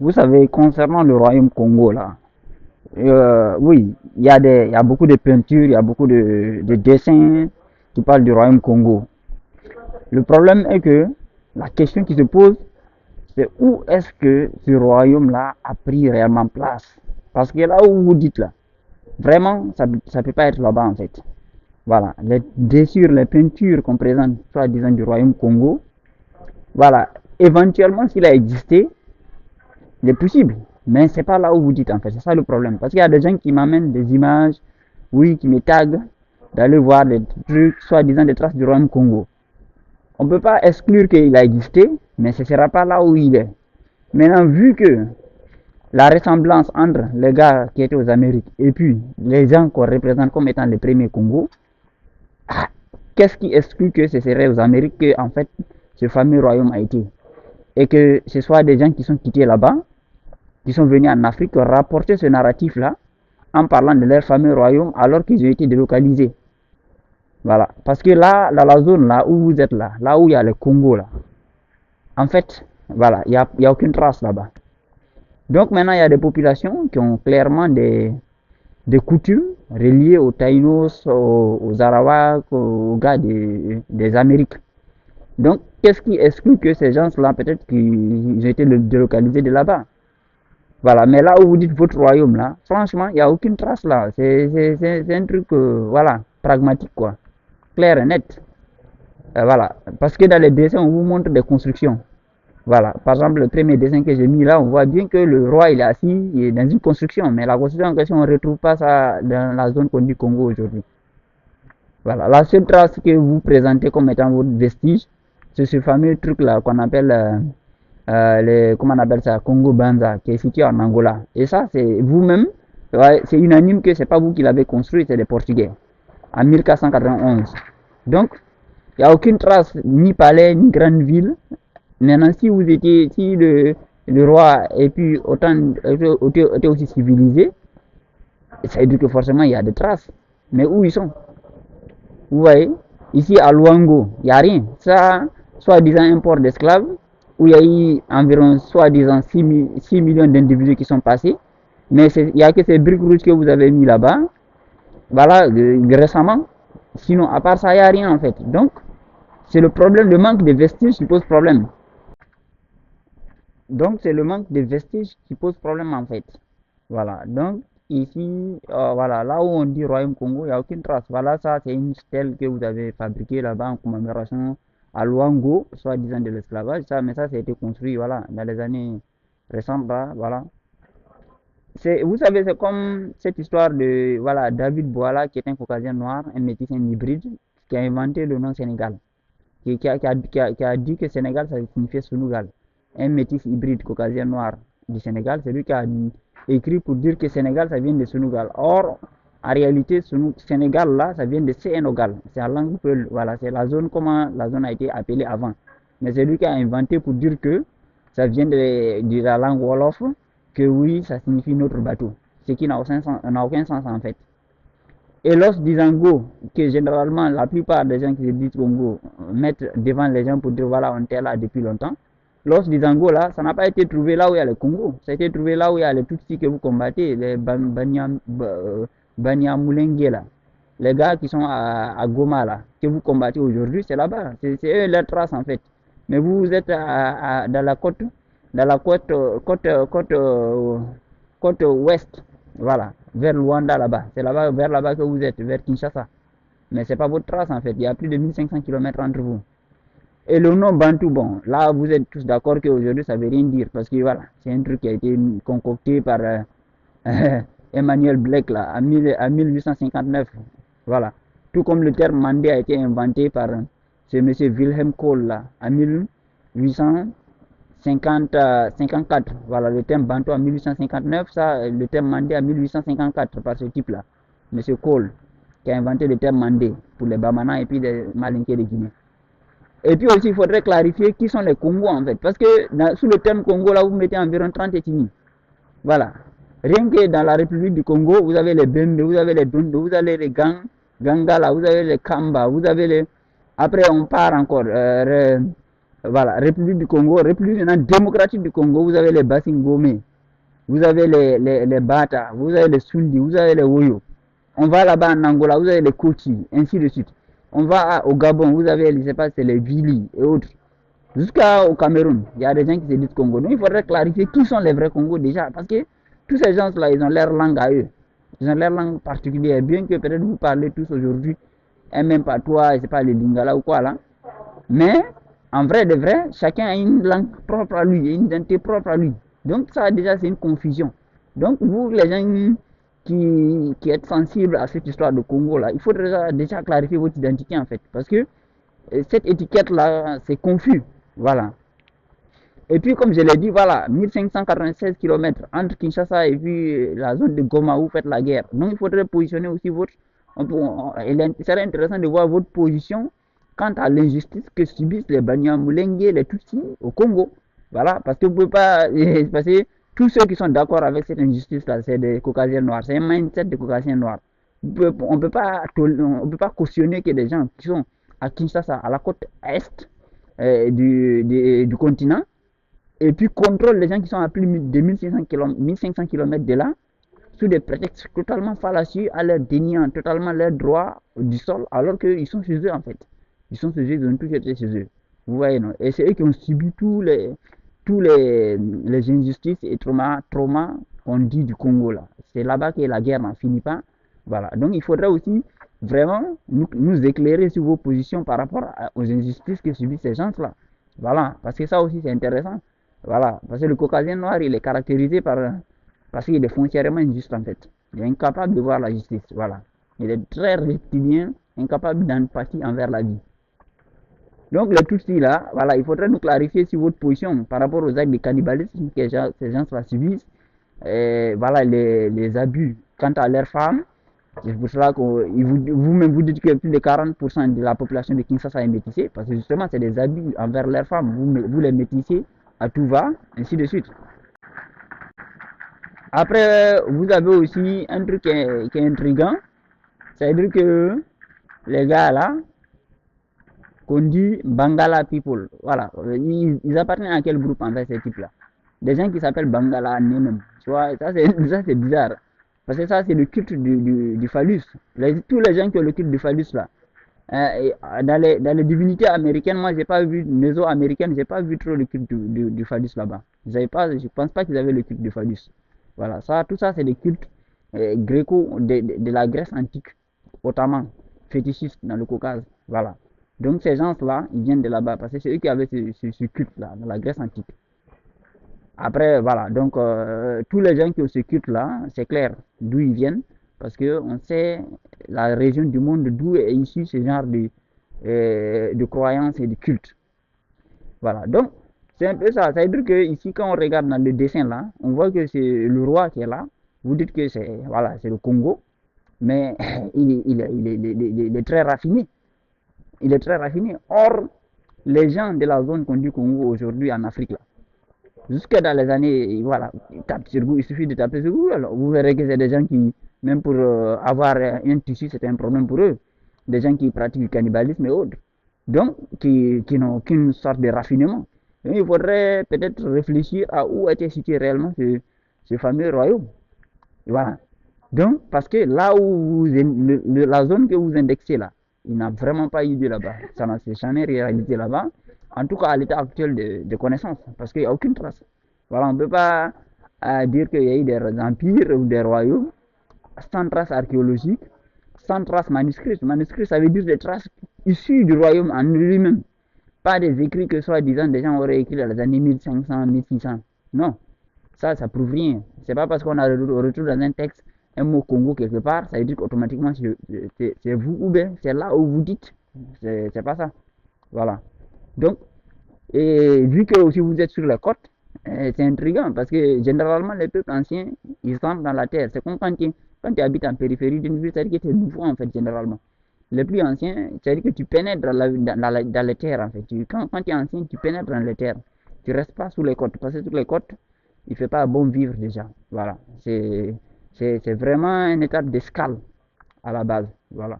Vous savez, concernant le royaume Congo, là, oui, il y a beaucoup de peintures, il y a beaucoup de dessins qui parlent du royaume Congo. Le problème est que la question qui se pose, c'est où est-ce que ce royaume-là a pris réellement place. Parce que là où vous dites là, vraiment, ça ne peut pas être là-bas en fait. Voilà, les dressures, les peintures qu'on présente, soit disant du royaume Congo, voilà, éventuellement s'il a existé, il est possible. Mais c'est pas là où vous dites en fait, c'est ça le problème. Parce qu'il y a des gens qui m'amènent des images, oui, qui me taguent, d'aller voir des trucs, soit disant des traces du royaume Congo. On ne peut pas exclure qu'il a existé, mais ce ne sera pas là où il est. Maintenant, vu que la ressemblance entre les gars qui étaient aux Amériques et puis les gens qu'on représente comme étant les premiers Congo, ah, qu'est-ce qui exclut que ce serait aux Amériques que en fait ce fameux royaume a été et que ce soit des gens qui sont quittés là-bas, qui sont venus en Afrique, qui ont rapporté ce narratif-là en parlant de leur fameux royaume alors qu'ils ont été délocalisés. Voilà. Parce que là, dans la zone là où vous êtes là où il y a le Congo là, en fait, voilà, il y a aucune trace là-bas. Donc maintenant, il y a des populations qui ont clairement des coutumes reliées aux Taïnos, aux Arawaks, aux gars des Amériques. Donc, qu'est-ce qui exclut que ces gens-là, peut-être qu'ils ont été délocalisés de là-bas. Voilà, mais là où vous dites votre royaume, là, franchement, il n'y a aucune trace là. C'est un truc, voilà, pragmatique, quoi. Clair et net. Voilà, parce que dans les dessins, on vous montre des constructions. Voilà, par exemple, le premier dessin que j'ai mis là, on voit bien que le roi, il est assis, il est dans une construction. Mais la construction en question, on ne retrouve pas ça dans la zone qu'on dit Congo aujourd'hui. Voilà, la seule trace que vous présentez comme étant votre vestige, c'est ce fameux truc là qu'on appelle comment on appelle ça, Congo Banza, qui est situé en Angola. Et ça, c'est vous-même, ouais, c'est unanime que c'est pas vous qui l'avez construit, c'est les Portugais, en 1491. Donc, il n'y a aucune trace, ni palais, ni grande ville. Maintenant, si vous étiez, si le roi et puis était aussi civilisé, ça veut dire que forcément il y a des traces. Mais où ils sont? Vous voyez, ici à Luango, il n'y a rien. Ça, soi-disant un port d'esclaves, où il y a eu environ soi-disant 6 millions d'individus qui sont passés. Mais il n'y a que ces briques rouges que vous avez mis là-bas, voilà, récemment. Sinon, à part ça, il n'y a rien en fait. Donc, c'est le problème, le manque de vestiges qui pose problème. Donc, c'est le manque de vestiges qui pose problème en fait. Voilà. Donc, ici, voilà, là où on dit Royaume Congo, il n'y a aucune trace. Voilà, ça, c'est une stèle que vous avez fabriquée là-bas en commémoration à Luango, soi-disant de l'esclavage. Ça, mais ça a été construit, voilà, dans les années récentes, là, voilà. Vous savez, c'est comme cette histoire de, voilà, David Boala, qui est un Caucasien noir, un métis, un hybride, qui a inventé le nom Sénégal, qui a dit que Sénégal, ça signifiait Sunugal. Un métis hybride caucasien noir du Sénégal, c'est lui qui a écrit pour dire que Sénégal, ça vient de Sunugal. Or, en réalité, Sénégal, là, ça vient de Sénégal. C'est la langue Peul. Voilà, c'est la zone, comment la zone a été appelée avant. Mais c'est lui qui a inventé pour dire que ça vient de la langue Wolof, que oui, ça signifie notre bateau. Ce qui n'a aucun sens en fait. Et l'os d'Isango, que généralement la plupart des gens qui se disent Congo mettent devant les gens pour dire voilà, on était là depuis longtemps. L'os d'Isango là, ça n'a pas été trouvé là où il y a le Congo. Ça a été trouvé là où il y a les Tutsis que vous combattez, les Banyamulenge là. Les gars qui sont à Goma là, que vous combattez aujourd'hui, c'est là-bas. C'est eux leurs traces en fait. Mais vous êtes dans la côte ouest, voilà, vers Luanda là-bas. C'est là-bas, vers là-bas que vous êtes, vers Kinshasa. Mais c'est pas votre trace en fait. Il y a plus de 1500 km entre vous. Et le nom Bantou, bon, là vous êtes tous d'accord qu'aujourd'hui ça veut rien dire parce que voilà, c'est un truc qui a été concocté par Emmanuel Blake là, en 1859. Voilà. Tout comme le terme Mandé a été inventé par ce monsieur Wilhelm Kohl là, en 1854. Voilà, le terme Bantou en 1859, ça, le terme Mandé en 1854 par ce type là, monsieur Kohl, qui a inventé le terme Mandé pour les Bamana et puis les Malinké de Guinée. Et puis aussi, il faudrait clarifier qui sont les Congos en fait. Parce que sous le terme Congo, là, vous mettez environ 30 ethnies. Voilà. Rien que dans la République du Congo, vous avez les Bembe, vous avez les Dondo, vous avez les Gangala, vous avez les Kamba, vous avez les... Après, on part encore. Voilà, République du Congo, République maintenant démocratique du Congo, vous avez les Bassingomé, vous avez les Bata, vous avez les Sundi, vous avez les Woyo. On va là-bas en Angola, vous avez les Koti, ainsi de suite. On va au Gabon, vous avez, je sais pas, c'est les Vili et autres. Jusqu'au Cameroun, il y a des gens qui se disent Congo. Donc il faudrait clarifier qui sont les vrais Congos déjà. Parce que tous ces gens-là, ils ont leur langue à eux. Ils ont leur langue particulière. Bien que peut-être vous parlez tous aujourd'hui un même patois, je sais pas, les Lingala ou quoi là. Mais en vrai de vrai, chacun a une langue propre à lui, une identité propre à lui. Donc ça déjà c'est une confusion. Donc vous les gens qui êtes sensibles à cette histoire de Congo là, il faut déjà clarifier votre identité en fait. Parce que cette étiquette là, c'est confus. Voilà. Et puis, comme je l'ai dit, voilà, 1596 km entre Kinshasa et puis la zone de Goma où vous faites la guerre. Donc, il faudrait positionner aussi votre. Il serait intéressant de voir votre position quant à l'injustice que subissent les Banyamulenge, les Tutsis au Congo. Voilà, parce que vous pouvez pas. Parce que tous ceux qui sont d'accord avec cette injustice-là, c'est des Caucasiens noirs. C'est un mindset de Caucasiens noirs. On peut pas cautionner que des gens qui sont à Kinshasa, à la côte est du continent, et puis contrôle les gens qui sont à plus de 1500 km de là, sous des prétextes totalement fallacieux, à leur déniant totalement leurs droits du sol, alors qu'ils sont chez eux en fait. Ils sont chez eux, ils ont toujours été chez eux. Vous voyez, non? Et c'est eux qui ont subi les injustices et traumas qu'on dit du Congo là. C'est là-bas que la guerre n'en finit pas. Voilà. Donc il faudrait aussi vraiment nous éclairer sur vos positions par rapport aux injustices que subissent ces gens-là. Voilà. Parce que ça aussi c'est intéressant. Voilà. Parce que le Caucasien noir, il est caractérisé parce qu'il est foncièrement injuste en fait. Il est incapable de voir la justice. Voilà. Il est très reptilien, incapable d'empathie envers la vie. Donc les Tutsis là, voilà, il faudrait nous clarifier sur votre position par rapport aux actes de cannibalisme que ces gens-là subissent. Et voilà les abus quant à leurs femmes. C'est pour cela que vous-même vous dites que plus de 40% de la population de Kinshasa est métissée, parce que justement c'est des abus envers leurs femmes. Vous les métissez à tout va, ainsi de suite. Après, vous avez aussi un truc qui est intriguant, c'est-à-dire que les gars là, qu'on dit Bangala people. Voilà. Ils appartiennent à quel groupe en fait ces types-là? Des gens qui s'appellent Bangala même. Tu vois, ça c'est bizarre. Parce que ça c'est le culte du phallus. Tous les gens qui ont le culte du phallus là. Dans les divinités américaines, moi j'ai pas vu, méso-américaines, j'ai pas vu trop le culte du phallus là-bas. Je pense pas qu'ils avaient le culte du phallus. Voilà, tout ça c'est des cultes gréco de la Grèce antique, notamment fétichistes dans le Caucase. Voilà. Donc ces gens-là, ils viennent de là-bas parce que c'est eux qui avaient ce culte-là dans la Grèce antique. Après, voilà, donc tous les gens qui ont ce culte-là, c'est clair d'où ils viennent parce qu'on sait la région du monde d'où est issu ce genre de croyances et de culte. Voilà, donc c'est un peu ça. Ça veut dire que ici, quand on regarde dans le dessin là, on voit que c'est le roi qui est là. Vous dites que c'est voilà, c'est le Congo, mais il est très raffiné. Il est très raffiné. Or, les gens de la zone qu'on dit Congo aujourd'hui en Afrique, là, jusque dans les années, voilà, il suffit de taper sur Google. Vous verrez que c'est des gens qui, même pour avoir un tissu, c'est un problème pour eux. Des gens qui pratiquent du cannibalisme et autres. Donc, qui n'ont qu'une sorte de raffinement. Donc, il faudrait peut-être réfléchir à où était situé réellement ce fameux royaume. Voilà. Donc, parce que là où la zone que vous indexez là, il n'a vraiment pas eu lieu là-bas. Ça n'a jamais réalisé là-bas. En tout cas, à l'état actuel de connaissance. Parce qu'il n'y a aucune trace. Voilà, on ne peut pas dire qu'il y a eu des empires ou des royaumes sans trace archéologique, sans trace manuscrite. Manuscrit, ça veut dire des traces issues du royaume en lui-même. Pas des écrits que soi-disant des gens auraient écrits dans les années 1500, 1600. Non, ça prouve rien. C'est pas parce qu'on retrouve dans un texte un mot Congo quelque part, ça veut dire qu'automatiquement c'est vous ou bien c'est là où vous dites. C'est pas ça. Voilà. Donc, et vu que aussi vous êtes sur la côte, c'est intriguant parce que généralement les peuples anciens, ils entrent dans la terre. C'est comme quand tu habites en périphérie d'une ville, c'est-à-dire que tu es nouveau en fait généralement. Les plus anciens, c'est-à-dire que tu pénètres dans les terres en fait. Quand tu es ancien, tu pénètres dans les terres. Tu restes pas sous les côtes parce que sur les côtes, il fait pas bon vivre déjà. Voilà. C'est vraiment une étape d'escale à la base. Voilà.